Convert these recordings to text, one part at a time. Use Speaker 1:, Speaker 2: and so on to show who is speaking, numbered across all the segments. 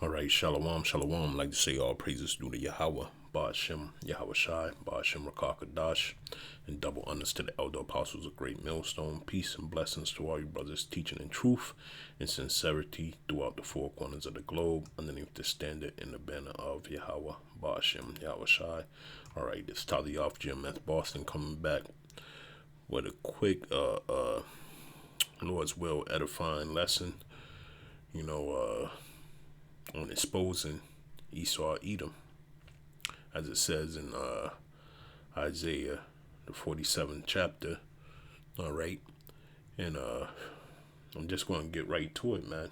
Speaker 1: All right, shalom, shalom. Like to say all praises due to Yahweh, Ba'ashem, Yahweh Shai, Ba'ashem Rakakadash, and double honors to the elder apostles of Great Millstone. Peace and blessings to all you brothers teaching in truth and sincerity throughout the four corners of the globe, underneath the standard and the banner of Yahweh, Ba'ashem, Yahweh Shai. All right, this is Tali off GMS Boston coming back with a quick, Lord's will edifying lesson. On exposing Esau Edom, as it says in Isaiah, the 47th chapter. All right, and I'm just going to get right to it, man,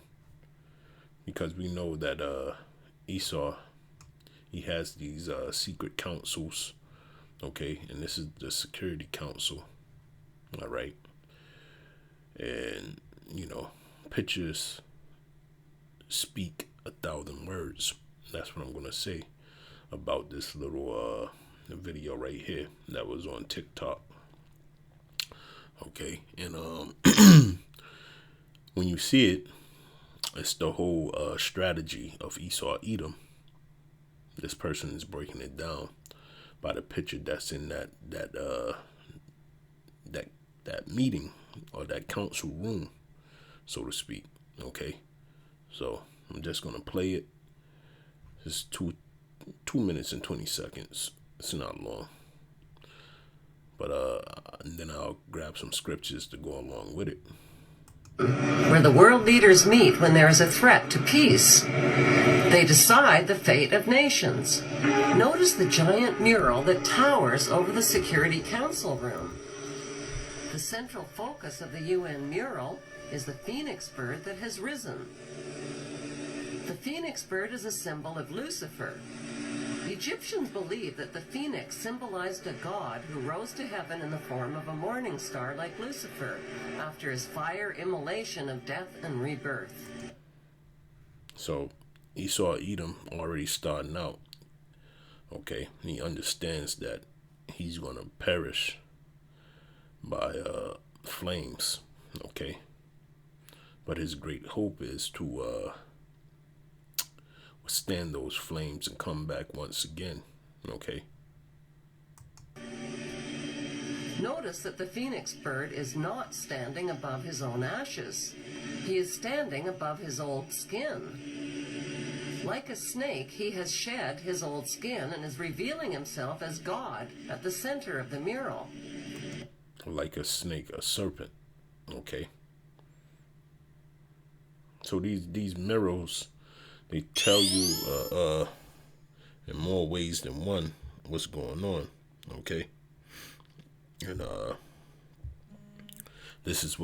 Speaker 1: because we know that Esau, he has these secret councils, okay, and this is the Security Council. All right, and pictures speak 1,000 words. That's what I'm gonna say about this little video right here that was on TikTok. Okay, and when you see it, it's the whole strategy of Esau Edom. This person is breaking it down by the picture that's in that meeting or that council room, so to speak. Okay, so I'm just gonna play it. It's 2 minutes and 20 seconds. It's not long, but and then I'll grab some scriptures to go along with it.
Speaker 2: Where the world leaders meet when there is a threat to peace, they decide the fate of nations. Notice the giant mural that towers over the Security Council room. The central focus of the UN mural is the phoenix bird that has risen. The phoenix bird is a symbol of Lucifer. Egyptians believed that the phoenix symbolized a god who rose to heaven in the form of a morning star like Lucifer after his fire immolation of death and rebirth.
Speaker 1: So Esau Edom already starting out. Okay, he understands that he's going to perish by flames. Okay, but his great hope is to withstand those flames and come back once again. Okay.
Speaker 2: Notice that the phoenix bird is not standing above his own ashes. He is standing above his old skin. Like a snake, he has shed his old skin and is revealing himself as God at the center of the mural.
Speaker 1: Like a snake, a serpent. Okay. So these murals, they tell you in more ways than one what's going on. Okay. And this is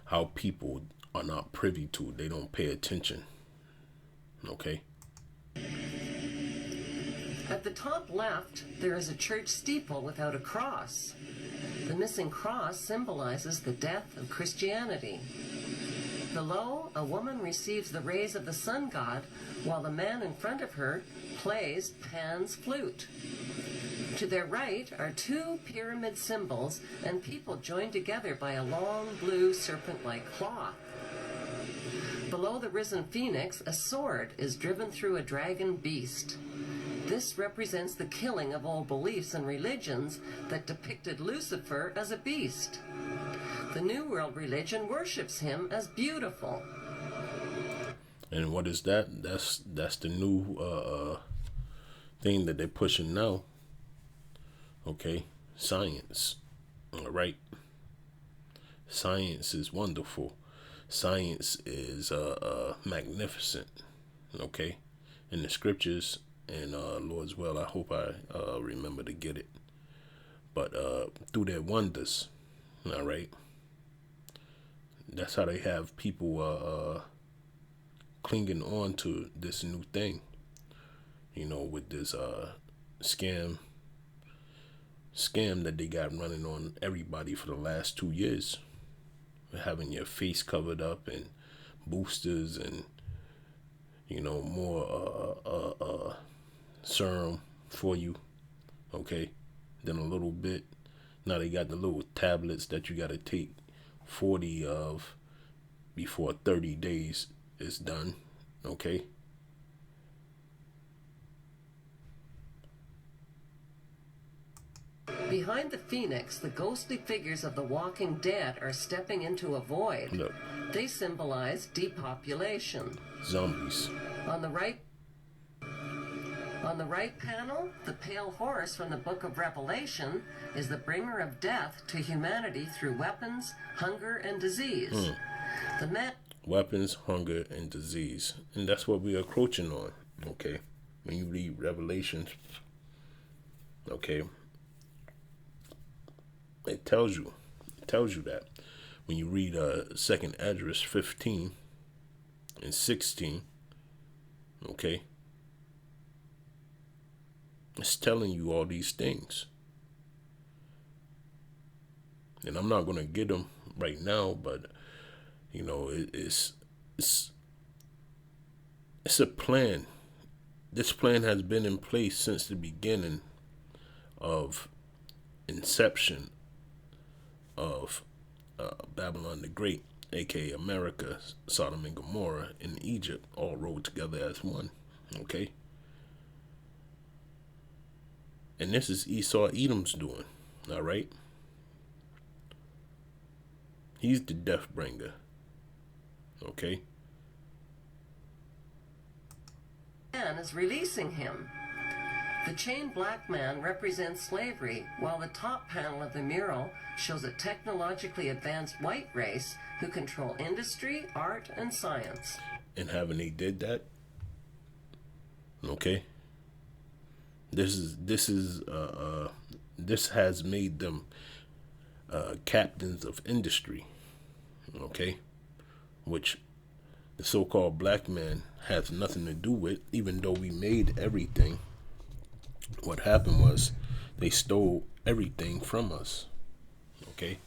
Speaker 1: how people are not privy to. They don't pay attention. Okay.
Speaker 2: At the top left, there is a church steeple without a cross. The missing cross symbolizes the death of Christianity. Below, a woman receives the rays of the sun god, while the man in front of her plays Pan's flute. To their right are two pyramid symbols and people joined together by a long blue serpent-like cloth. Below the risen phoenix, a sword is driven through a dragon beast. This represents the killing of old beliefs and religions that depicted Lucifer as a beast. The New World religion worships him as beautiful.
Speaker 1: And what is that? That's the new thing that they're pushing now. Okay, science. All right. Science is wonderful. Science is magnificent. Okay, in the scriptures and Lord's will, I hope I remember to get it. But through their wonders, all right. That's how they have people clinging on to this new thing. With this scam that they got running on everybody for the last 2 years. Having your face covered up and boosters and more serum for you. Okay, then a little bit. Now they got the little tablets that you got to take 40 of before 30 days is done. Okay,
Speaker 2: Behind the phoenix, the ghostly figures of the walking dead are stepping into a void.
Speaker 1: Look,
Speaker 2: They symbolize depopulation.
Speaker 1: zombies.
Speaker 2: On the right panel, the pale horse from the book of Revelation is the bringer of death to humanity through weapons, hunger, and disease. The man
Speaker 1: Weapons, hunger, and disease. And that's what we are encroaching on, okay? When you read Revelations, okay, it tells you that. When you read 2nd Esdras 15 and 16, okay, it's telling you all these things. And I'm not going to get them right now, but, you know, it's a plan. This plan has been in place since the beginning of inception of Babylon the Great, aka America, Sodom and Gomorrah, and Egypt, all rolled together as one. Okay? And this is Esau Edom's doing. Alright? He's the death bringer. Okay?
Speaker 2: man is releasing him. The chained black man represents slavery, while the top panel of the mural shows a technologically advanced white race who control industry, art, and science.
Speaker 1: And haven't they did that? Okay. This has made them captains of industry. Okay, which the so-called black man has nothing to do with, even though we made everything. What happened was they stole everything from us. Okay.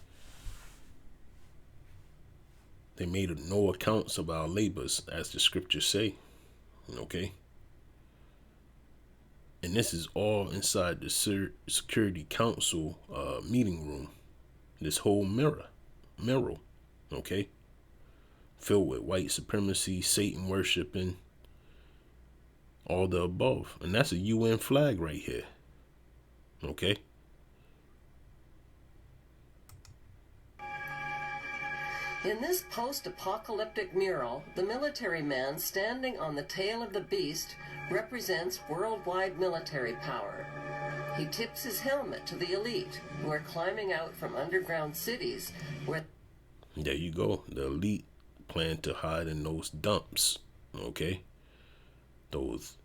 Speaker 1: They made no accounts of our labors, as the scriptures say. Okay. And this is all inside the Security Council meeting room. This whole mural, okay, filled with white supremacy, Satan worshiping, all the above. And that's a UN flag right here. Okay.
Speaker 2: In this post-apocalyptic mural, the military man standing on the tail of the beast represents worldwide military power. He tips his helmet to the elite, who are climbing out from underground cities where...
Speaker 1: There you go. The elite plan to hide in those dumps, okay? Those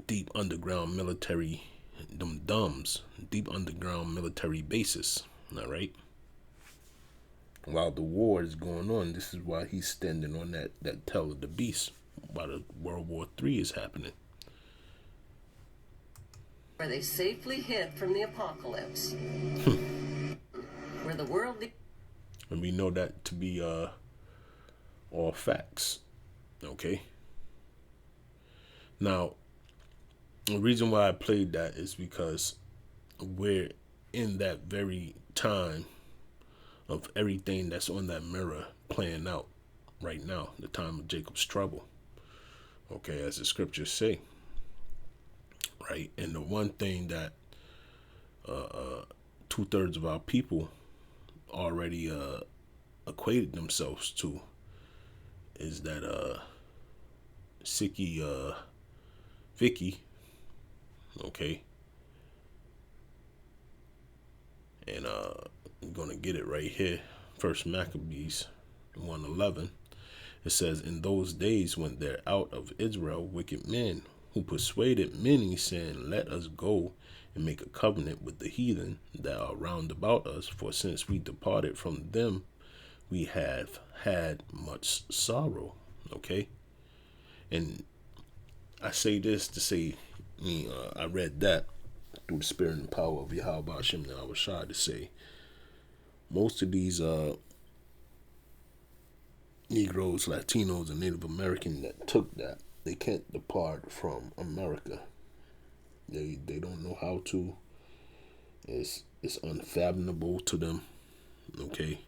Speaker 1: deep underground military, deep underground military bases, all right? While the war is going on, this is why he's standing on that tail of the beast, while the World War III is happening.
Speaker 2: Where they safely hid from the apocalypse. Where the world...
Speaker 1: And we know that to be all facts, okay? Now, the reason why I played that is because we're in that very time of everything that's on that mirror playing out right now, the time of Jacob's trouble, okay, as the scriptures say, right? And the one thing that 2/3 of our people already equated themselves to is that Sicky Vicky, okay, and I'm gonna get it right here. First Maccabees 1:11. It says, in those days went there out of Israel wicked men, who persuaded many, saying, let us go and make a covenant with the heathen that are round about us, for since we departed from them, we have had much sorrow. Okay? And I say this to say, I read that through the spirit and power of Yahweh Hashem, and I was shy to say, most of these Negroes, Latinos, and Native Americans that took that, they can't depart from America. They don't know how to. It's unfathomable to them. Okay,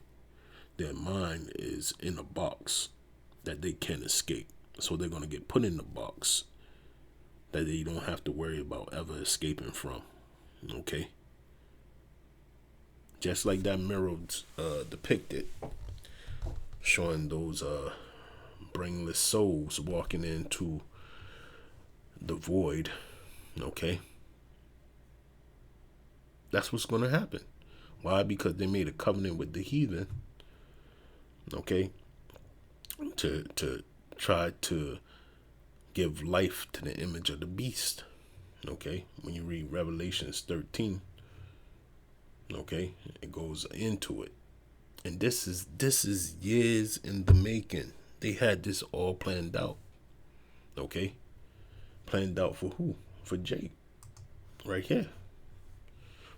Speaker 1: their mind is in a box that they can't escape. So they're gonna get put in the box that they don't have to worry about ever escaping from. Okay. Just like that mirror depicted, showing those brainless souls walking into the void. Okay. That's what's going to happen. Why? Because they made a covenant with the heathen. Okay. To try to give life to the image of the beast. Okay. When you read Revelations 13, okay, it goes into it. And this is years in the making. They had this all planned out. Okay? Planned out for who? For Jake. Right here.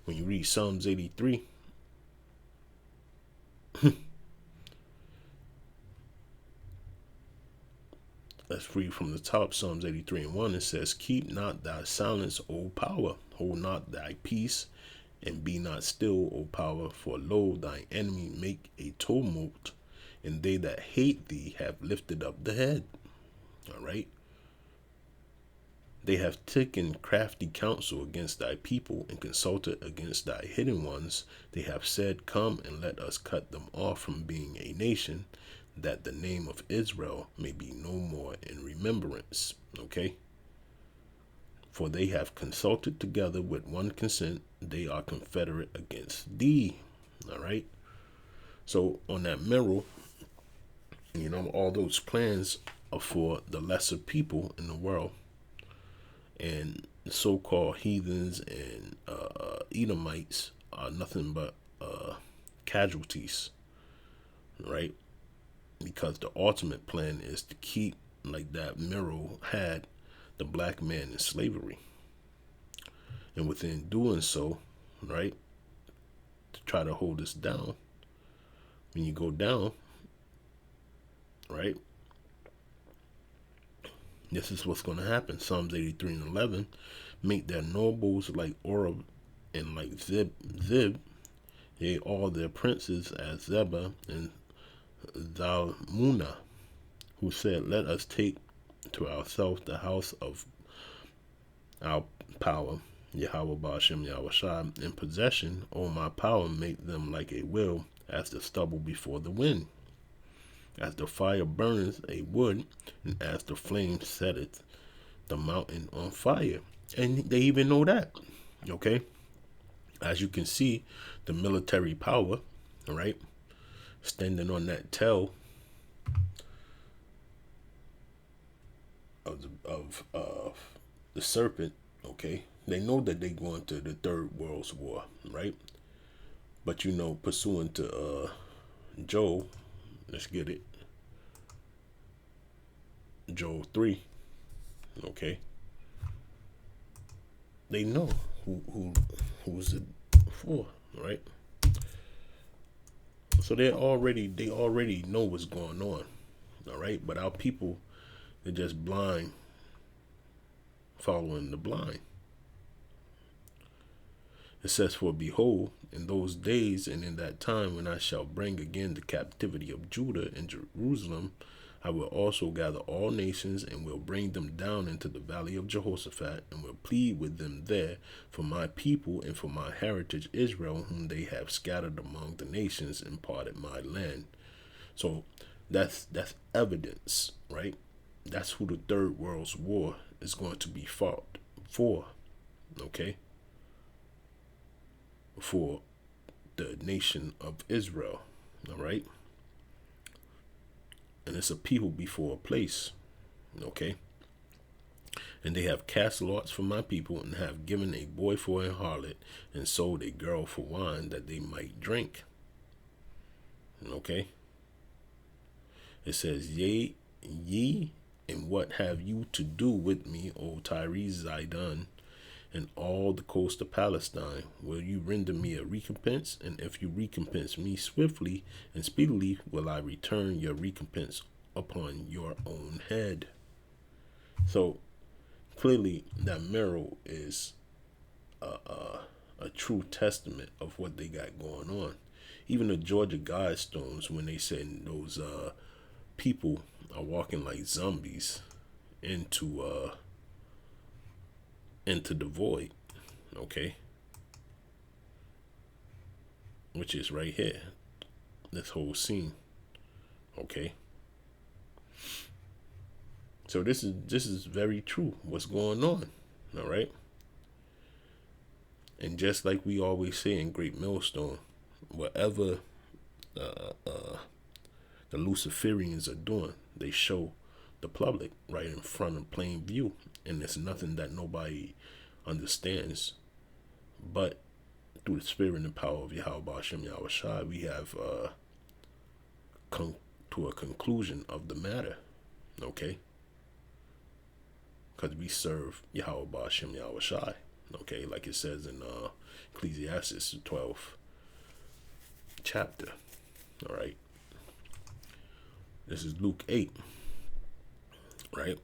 Speaker 1: When you read Psalms 83, let's read from the top. Psalms 83 and 1. It says, keep not thy silence, O power. Hold not thy peace, and be not still, O power. For lo, thy enemy make a tumult, and they that hate thee have lifted up the head. All right. They have taken crafty counsel against thy people, and consulted against thy hidden ones. They have said, come and let us cut them off from being a nation, that the name of Israel may be no more in remembrance. Okay? For they have consulted together with one consent. They are confederate against thee. All right? So on that mirror, all those plans are for the lesser people in the world. And the so-called heathens and Edomites are nothing but casualties, right? Because the ultimate plan is to keep, like that mirror had, the black man in slavery. And within doing so, right, to try to hold us down, when you go down, right, this is what's going to happen. Psalms 83 and 11, make their nobles like Oreb and like Zib, yea, all their princes as Zebah and Zalmunna, who said, let us take to ourselves the house of our power, Yahweh Ba'ashem Yahushua, in possession. O my power, make them like a will, as the stubble before the wind. As the fire burneth a wood, and as the flame setteth the mountain on fire. And they even know that. Okay? As you can see, the military power, all right, standing on that tail of the serpent, okay? They know that they going to the Third World War, right? But pursuant to Joel, let's get it. Joel 3, okay? They know who's it for, right? So they already know what's going on, all right? But our people, they're just blind, following the blind. It says, for behold, in those days and in that time when I shall bring again the captivity of Judah and Jerusalem, I will also gather all nations and will bring them down into the valley of Jehoshaphat, and will plead with them there for my people and for my heritage Israel, whom they have scattered among the nations and parted my land. So that's evidence, right? That's who the Third World War is going to be fought for, okay? For the nation of Israel, all right? And it's a people before a place, okay? And they have cast lots for my people, and have given a boy for a harlot, and sold a girl for wine, that they might drink. Okay? It says, yea, ye, and what have you to do with me, O Tyre, Zidon, and all the coast of Palestine? Will you render me a recompense? And if you recompense me swiftly and speedily, will I return your recompense upon your own head. So clearly that mirror is a true testament of what they got going on. Even the Georgia Guidestones, when they said those people are walking like zombies into the void, okay? which is right here, this whole scene. Okay. So this is very true. What's going on? All right. And just like we always say in Great Millstone, whatever the Luciferians are doing, they show the public right in front of plain view, and it's nothing that nobody understands. But through the spirit and the power of Yahweh Hashem Yahweh Shai, we have come to a conclusion of the matter. Okay. Because we serve Yahweh Hashem Yahweh Shai. Okay, like it says in Ecclesiastes 12 chapter. All right. This is Luke 8. Right.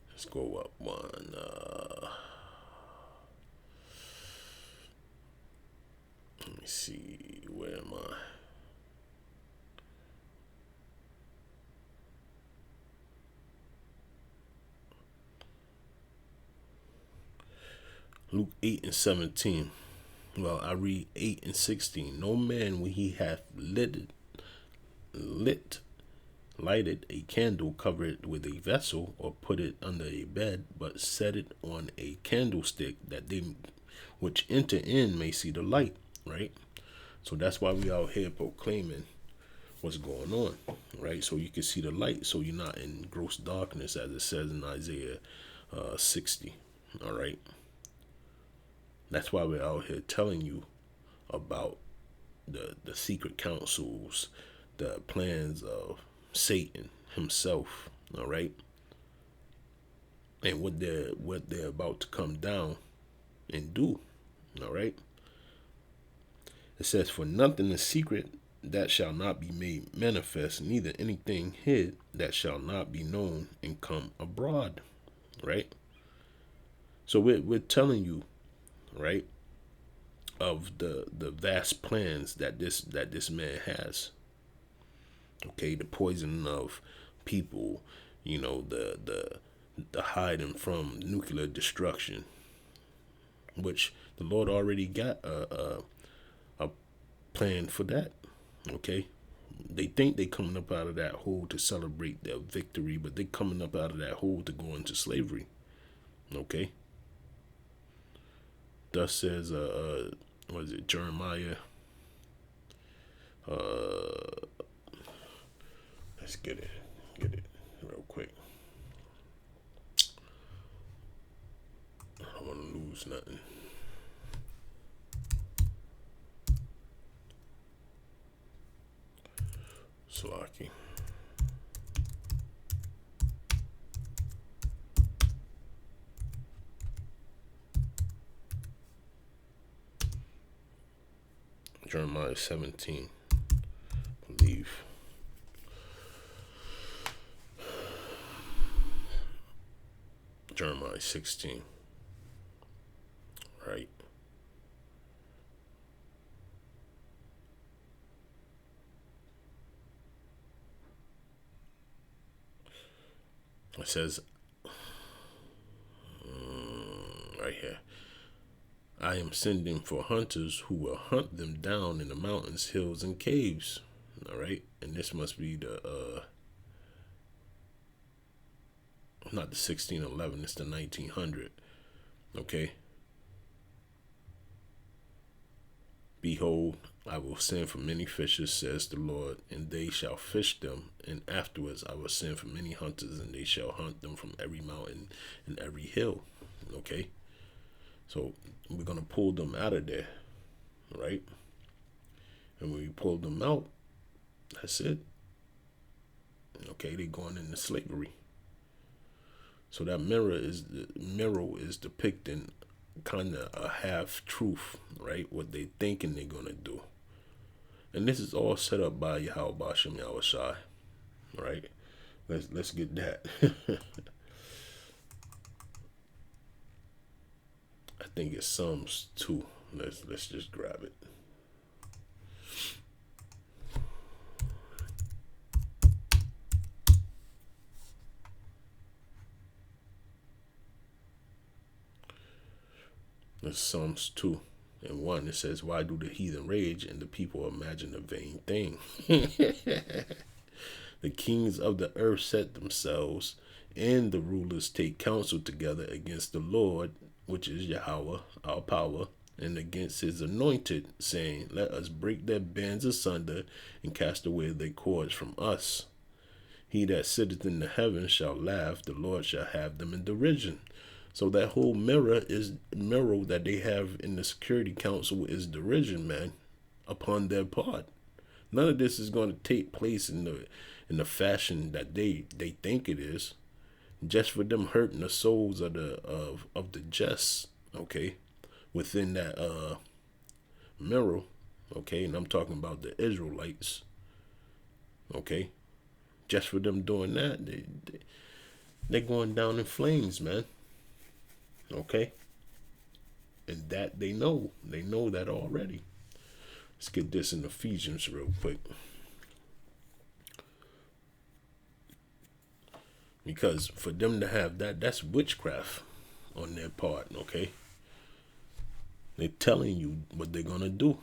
Speaker 1: Let's go up one. Let me see. Where am I? Luke 8 and 17. Well, I read 8 and 16. No man, when he hath lighted a candle, cover it with a vessel, or put it under a bed, but set it on a candlestick, that they which enter in may see the light. Right? So that's why we out here proclaiming what's going on. Right? So you can see the light, so you're not in gross darkness, as it says in Isaiah 60. All right? That's why we're out here telling you about the secret councils, the plans of Satan himself, all right? And what they're about to come down and do, all right? It says, for nothing is secret that shall not be made manifest, neither anything hid that shall not be known and come abroad, right? So we're telling you, right, of the vast plans that this man has. Okay, the poisoning of people, you know, the hiding from nuclear destruction, which the Lord already got a plan for that. Okay, they think they coming up out of that hole to celebrate their victory, but they coming up out of that hole to go into slavery. Okay. Thus says, what is it, Jeremiah? Let's get it real quick. I don't want to lose nothing. Slaki. Jeremiah 17, I believe. Jeremiah 16. Right. It says, right here, I am sending for hunters who will hunt them down in the mountains, hills, and caves. All right. And this must be the, not the 1611, it's the 1900. Okay. Behold, I will send for many fishers, says the Lord, and they shall fish them. And afterwards I will send for many hunters, and they shall hunt them from every mountain and every hill. Okay. So we're going to pull them out of there. Right. And when we pull them out, that's it. Okay. They're going into slavery. So that mirror is depicting kind of a half truth, right? What they thinking they're gonna do, and this is all set up by Yahweh Hashem Yahweh Shai, right? Let's get that. I think it's Psalms 2. Let's just grab it. It's Psalms 2 And 1, it says, why do the heathen rage and the people imagine a vain thing? The kings of the earth set themselves, and the rulers take counsel together against the Lord, which is Yahweh, our power, and against his anointed, saying, let us break their bands asunder and cast away their cords from us. He that sitteth in the heavens shall laugh, the Lord shall have them in derision. So that whole mirror that they have in the Security Council is derision, man, upon their part. None of this is going to take place in the fashion that they think it is, just for them hurting the souls of the just, okay, within that mirror, okay, and I'm talking about the Israelites, okay, just for them doing that, they're going down in flames, man, okay, and that they know that already. Let's get this in Ephesians real quick. Because for them to have that's witchcraft on their part, okay? They're telling you what they're going to do,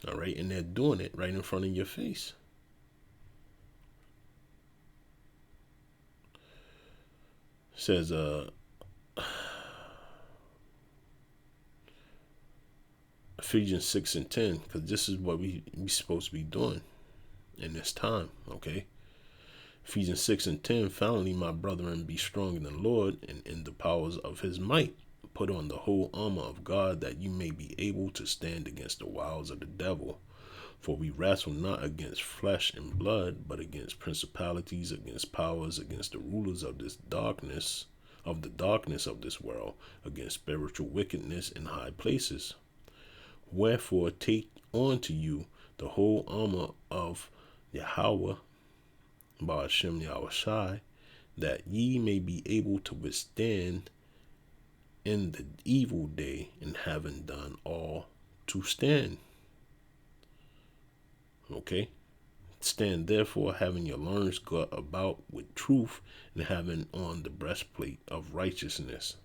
Speaker 1: all right? And they're doing it right in front of your face. It says, Ephesians 6 and 10, because this is what we supposed to be doing in this time, okay? Ephesians 6 and 10, finally, my brethren, be strong in the Lord and in the powers of his might. Put on the whole armor of God, that you may be able to stand against the wiles of the devil. For we wrestle not against flesh and blood, but against principalities, against powers, against the rulers of this darkness, of the darkness of this world, against spiritual wickedness in high places. Wherefore take unto you the whole armor of Yahweh, Ba'ashem Yahushai, that ye may be able to withstand in the evil day, and having done all to stand. Okay? Stand therefore, having your loins girt about with truth, and having on the breastplate of righteousness,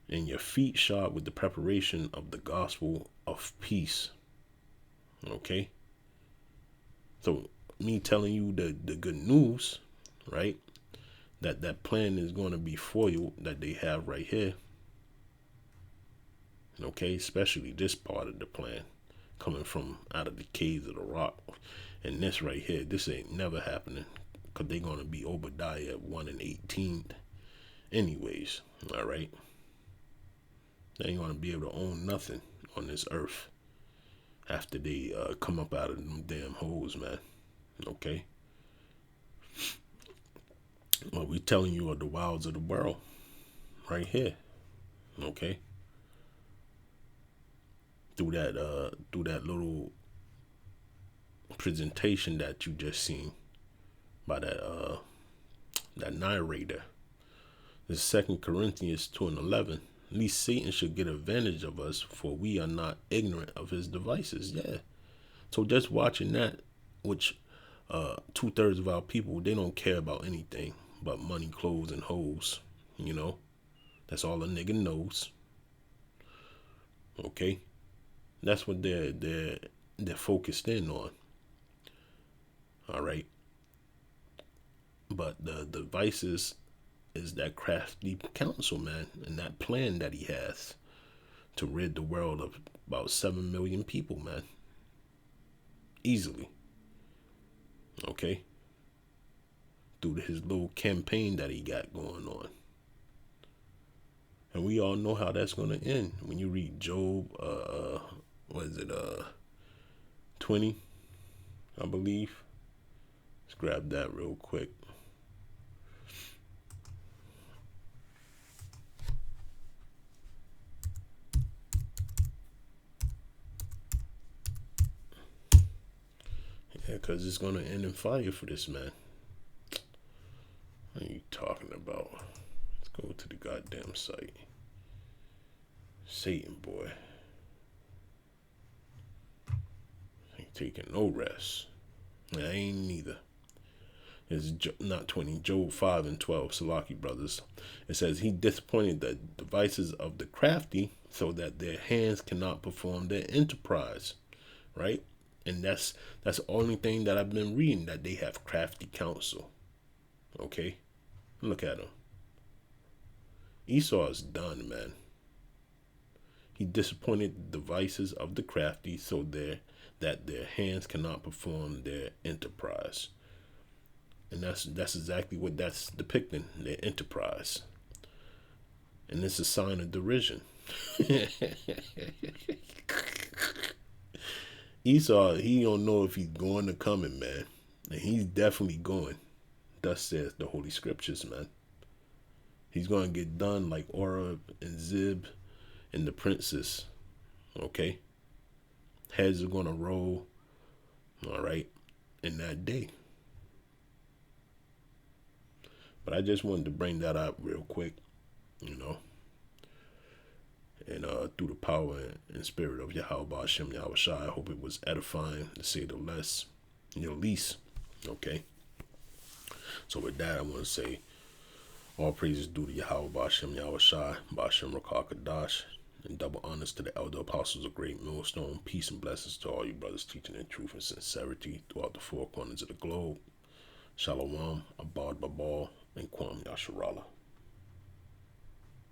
Speaker 1: and your feet shod with the preparation of the gospel of peace. Okay? So me telling you the good news, right? That plan is going to be for you, that they have right here. Okay, especially this part of the plan coming from out of the caves of the rock. And this right here, this ain't never happening, because they're going to be Obadiah 1 and 18 anyways. All right, they ain't going to be able to own nothing on this earth after they come up out of them damn holes, man. Okay. Well, we telling you of the wilds of the world right here, okay? Through that little presentation that you just seen by that narrator. This is 2 Corinthians 2 and 11. Least Satan should get advantage of us, for we are not ignorant of his devices. Yeah. So just watching that, which 2/3 of our people, they don't care about anything but money, clothes, and hoes. You know, that's all a nigga knows. Okay, that's what they're focused in on. All right, but the devices is that crafty counsel, man, and that plan that he has to rid the world of about 7 million people, man, easily. Okay. Through his little campaign that he got going on. And we all know how that's going to end. When you read Job, 20, I believe. Let's grab that real quick. Yeah, because it's going to end in fire for this man. What are you talking about? Let's go to the goddamn site. Satan, boy. Ain't taking no rest. I ain't neither. It's not 20, Job 5 and 12, Salaki brothers. It says, he disappointed the devices of the crafty so that their hands cannot perform their enterprise, right? And that's the only thing that I've been reading, that they have crafty counsel. Okay? Look at him. Esau is done, man. He disappointed the devices of the crafty so that their hands cannot perform their enterprise. And that's exactly what that's depicting, their enterprise. And it's a sign of derision. Esau, he don't know if he's going or coming, man. And he's definitely going. Thus says the Holy Scriptures, man. He's going to get done like Oreb and Zeb and the princess. Okay? Heads are going to roll. All right? In that day. But I just wanted to bring that up real quick, you know. And through the power and spirit of Yahweh Hashem Yahweh Shai, I hope it was edifying, to say the least. Okay. So with that, I want to say all praises due to Yahweh Hashem Yahweh Shai, Bashem Rakah Kadash, and double honors to the elder apostles of Great Millstone. Peace and blessings to all you brothers teaching in truth and sincerity throughout the four corners of the globe. Shalom, Abad Babal, and Kwam Yasharala.